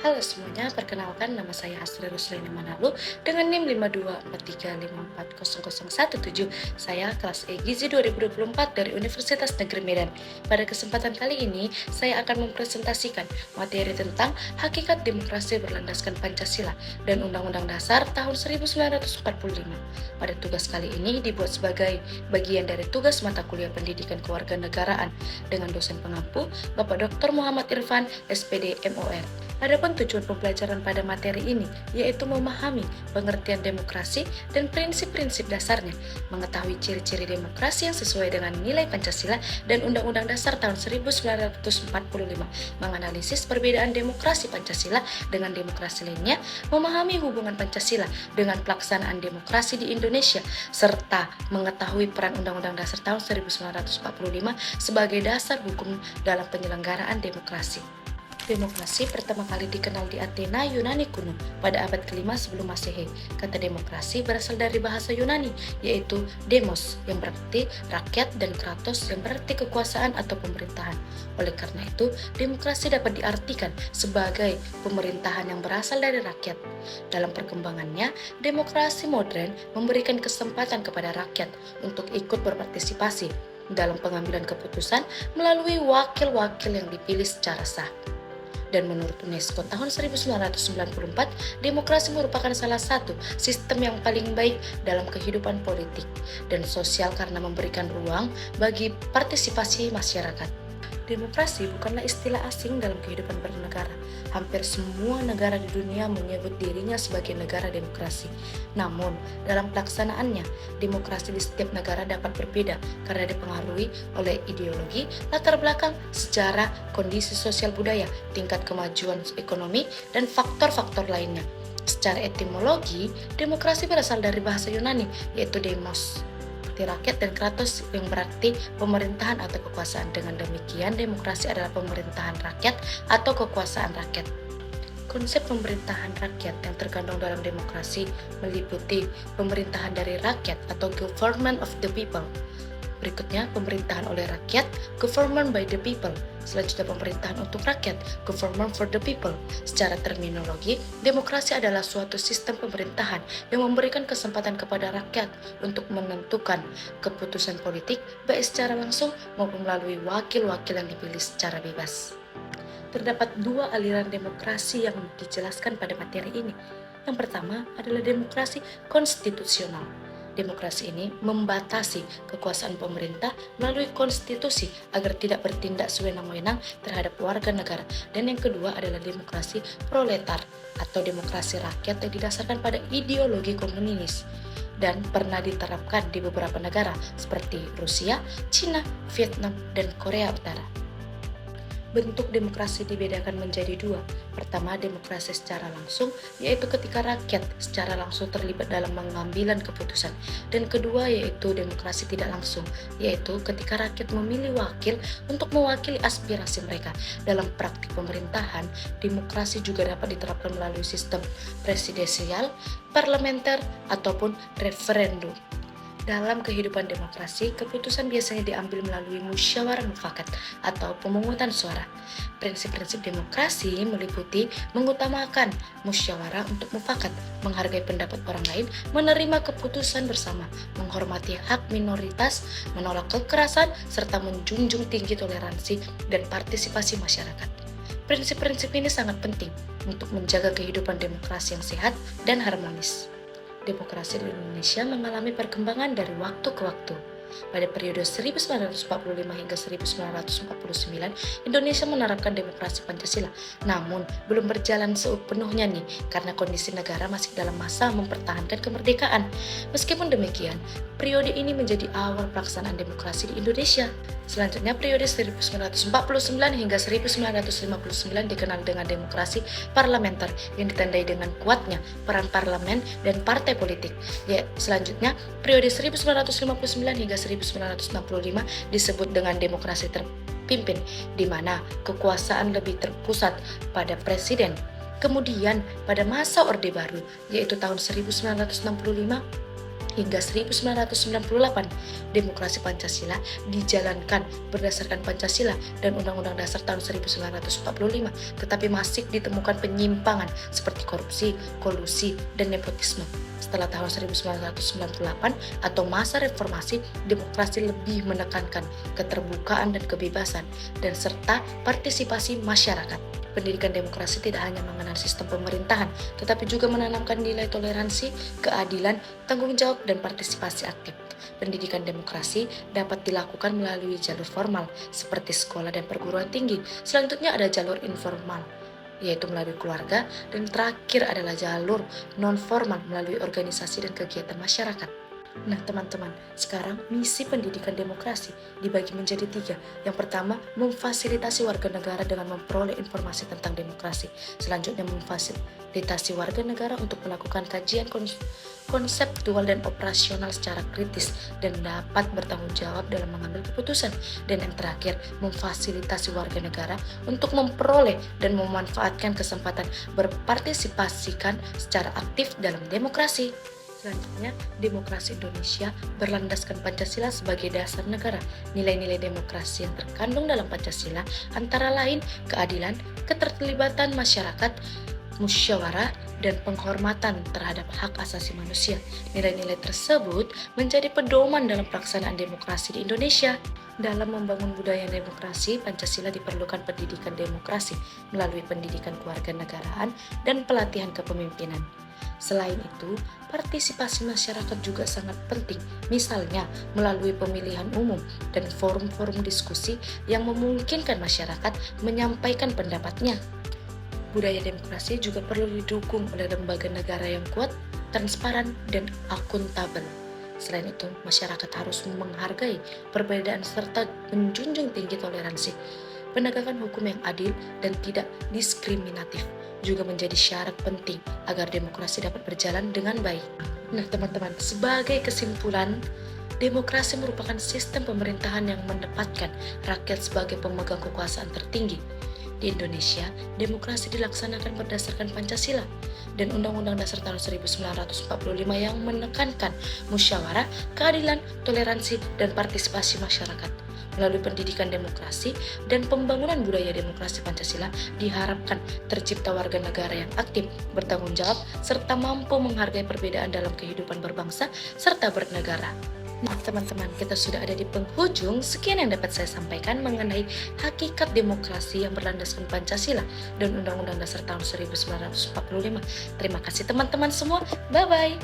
Halo semuanya, perkenalkan nama saya Astri Ruslini Manalu dengan NIM 52435400117. Saya kelas E Gizi 2024 dari Universitas Negeri Medan. Pada kesempatan kali ini, saya akan mempresentasikan materi tentang hakikat demokrasi berlandaskan Pancasila dan Undang-Undang Dasar tahun 1945. Pada tugas kali ini dibuat sebagai bagian dari tugas mata kuliah pendidikan kewarganegaraan dengan dosen pengampu Bapak Dr. Muhammad Irfan, SPD MOR. Adapun tujuan pembelajaran pada materi ini yaitu memahami pengertian demokrasi dan prinsip-prinsip dasarnya, mengetahui ciri-ciri demokrasi yang sesuai dengan nilai Pancasila dan Undang-Undang Dasar tahun 1945, menganalisis perbedaan demokrasi Pancasila dengan demokrasi lainnya, memahami hubungan Pancasila dengan pelaksanaan demokrasi di Indonesia, serta mengetahui peran Undang-Undang Dasar tahun 1945 sebagai dasar hukum dalam penyelenggaraan demokrasi. Demokrasi pertama kali dikenal di Athena, Yunani kuno pada abad ke-5 sebelum Masehi. Kata demokrasi berasal dari bahasa Yunani, yaitu demos yang berarti rakyat dan kratos yang berarti kekuasaan atau pemerintahan. Oleh karena itu, demokrasi dapat diartikan sebagai pemerintahan yang berasal dari rakyat. Dalam perkembangannya, demokrasi modern memberikan kesempatan kepada rakyat untuk ikut berpartisipasi dalam pengambilan keputusan melalui wakil-wakil yang dipilih secara sah. Dan menurut UNESCO tahun 1994, demokrasi merupakan salah satu sistem yang paling baik dalam kehidupan politik dan sosial karena memberikan ruang bagi partisipasi masyarakat. Demokrasi bukanlah istilah asing dalam kehidupan bernegara. Hampir semua negara di dunia menyebut dirinya sebagai negara demokrasi. Namun, dalam pelaksanaannya, demokrasi di setiap negara dapat berbeda karena dipengaruhi oleh ideologi, latar belakang, sejarah, kondisi sosial budaya, tingkat kemajuan ekonomi, dan faktor-faktor lainnya. Secara etimologi, demokrasi berasal dari bahasa Yunani, yaitu demos, rakyat, dan kratos yang berarti pemerintahan atau kekuasaan. Dengan demikian, demokrasi adalah pemerintahan rakyat atau kekuasaan rakyat. Konsep pemerintahan rakyat yang terkandung dalam demokrasi meliputi pemerintahan dari rakyat atau government of the people. Berikutnya, pemerintahan oleh rakyat, government by the people. Selanjutnya, pemerintahan untuk rakyat, government for the people. Secara terminologi, demokrasi adalah suatu sistem pemerintahan yang memberikan kesempatan kepada rakyat untuk menentukan keputusan politik baik secara langsung maupun melalui wakil-wakil yang dipilih secara bebas. Terdapat dua aliran demokrasi yang dijelaskan pada materi ini. Yang pertama adalah demokrasi konstitusional. Demokrasi ini membatasi kekuasaan pemerintah melalui konstitusi agar tidak bertindak sewenang-wenang terhadap warga negara. Dan yang kedua adalah demokrasi proletar atau demokrasi rakyat yang didasarkan pada ideologi komunis dan pernah diterapkan di beberapa negara seperti Rusia, Cina, Vietnam, dan Korea Utara. Bentuk demokrasi dibedakan menjadi dua. Pertama, demokrasi secara langsung, yaitu ketika rakyat secara langsung terlibat dalam pengambilan keputusan. Dan kedua, yaitu demokrasi tidak langsung, yaitu ketika rakyat memilih wakil untuk mewakili aspirasi mereka. Dalam praktik pemerintahan, demokrasi juga dapat diterapkan melalui sistem presidensial, parlementer, ataupun referendum. Dalam kehidupan demokrasi, keputusan biasanya diambil melalui musyawarah mufakat atau pemungutan suara. Prinsip-prinsip demokrasi meliputi mengutamakan musyawarah untuk mufakat, menghargai pendapat orang lain, menerima keputusan bersama, menghormati hak minoritas, menolak kekerasan, serta menjunjung tinggi toleransi dan partisipasi masyarakat. Prinsip-prinsip ini sangat penting untuk menjaga kehidupan demokrasi yang sehat dan harmonis. Demokrasi di Indonesia mengalami perkembangan dari waktu ke waktu. Pada periode 1945 hingga 1949, Indonesia menerapkan demokrasi Pancasila. Namun, belum berjalan sepenuhnya nih, karena kondisi negara masih dalam masa mempertahankan kemerdekaan. Meskipun demikian, periode ini menjadi awal pelaksanaan demokrasi di Indonesia. Selanjutnya, periode 1949 hingga 1959 dikenal dengan demokrasi parlementer yang ditandai dengan kuatnya peran parlemen dan partai politik. Selanjutnya, periode 1959 hingga 1965 disebut dengan demokrasi terpimpin, di mana kekuasaan lebih terpusat pada presiden. Kemudian, pada masa Orde Baru, yaitu tahun 1965 Hingga 1998, demokrasi Pancasila dijalankan berdasarkan Pancasila dan Undang-Undang Dasar tahun 1945, tetapi masih ditemukan penyimpangan seperti korupsi, kolusi, dan nepotisme. Setelah tahun 1998 atau masa reformasi, demokrasi lebih menekankan keterbukaan dan kebebasan, dan serta partisipasi masyarakat. Pendidikan demokrasi tidak hanya mengenal sistem pemerintahan, tetapi juga menanamkan nilai toleransi, keadilan, tanggung jawab, dan partisipasi aktif. Pendidikan demokrasi dapat dilakukan melalui jalur formal, seperti sekolah dan perguruan tinggi. Selanjutnya ada jalur informal, yaitu melalui keluarga, dan terakhir adalah jalur non-formal melalui organisasi dan kegiatan masyarakat. Nah teman-teman, sekarang misi pendidikan demokrasi dibagi menjadi 3. Yang pertama, memfasilitasi warga negara dengan memperoleh informasi tentang demokrasi. Selanjutnya, memfasilitasi warga negara untuk melakukan kajian konseptual dan operasional secara kritis dan dapat bertanggung jawab dalam mengambil keputusan. Dan yang terakhir, memfasilitasi warga negara untuk memperoleh dan memanfaatkan kesempatan berpartisipasikan secara aktif dalam demokrasi. Selanjutnya, demokrasi Indonesia berlandaskan Pancasila sebagai dasar negara. Nilai-nilai demokrasi yang terkandung dalam Pancasila antara lain keadilan, keterlibatan masyarakat, musyawarah, dan penghormatan terhadap hak asasi manusia. Nilai-nilai tersebut menjadi pedoman dalam pelaksanaan demokrasi di Indonesia. Dalam membangun budaya demokrasi, Pancasila diperlukan pendidikan demokrasi melalui pendidikan kewarganegaraan dan pelatihan kepemimpinan. Selain itu, partisipasi masyarakat juga sangat penting, misalnya melalui pemilihan umum dan forum-forum diskusi yang memungkinkan masyarakat menyampaikan pendapatnya. Budaya demokrasi juga perlu didukung oleh lembaga negara yang kuat, transparan, dan akuntabel. Selain itu, masyarakat harus menghargai perbedaan serta menjunjung tinggi toleransi. Penegakan hukum yang adil dan tidak diskriminatif juga menjadi syarat penting agar demokrasi dapat berjalan dengan baik. Nah teman-teman, sebagai kesimpulan, demokrasi merupakan sistem pemerintahan yang menempatkan rakyat sebagai pemegang kekuasaan tertinggi. Di Indonesia, demokrasi dilaksanakan berdasarkan Pancasila dan Undang-Undang Dasar tahun 1945 yang menekankan musyawarah, keadilan, toleransi, dan partisipasi masyarakat. Melalui pendidikan demokrasi dan pembangunan budaya demokrasi Pancasila diharapkan tercipta warga negara yang aktif, bertanggung jawab, serta mampu menghargai perbedaan dalam kehidupan berbangsa serta bernegara. Nah teman-teman, kita sudah ada di penghujung. Sekian yang dapat saya sampaikan mengenai hakikat demokrasi yang berlandaskan Pancasila dan Undang-Undang Dasar tahun 1945. Terima kasih teman-teman semua, bye-bye.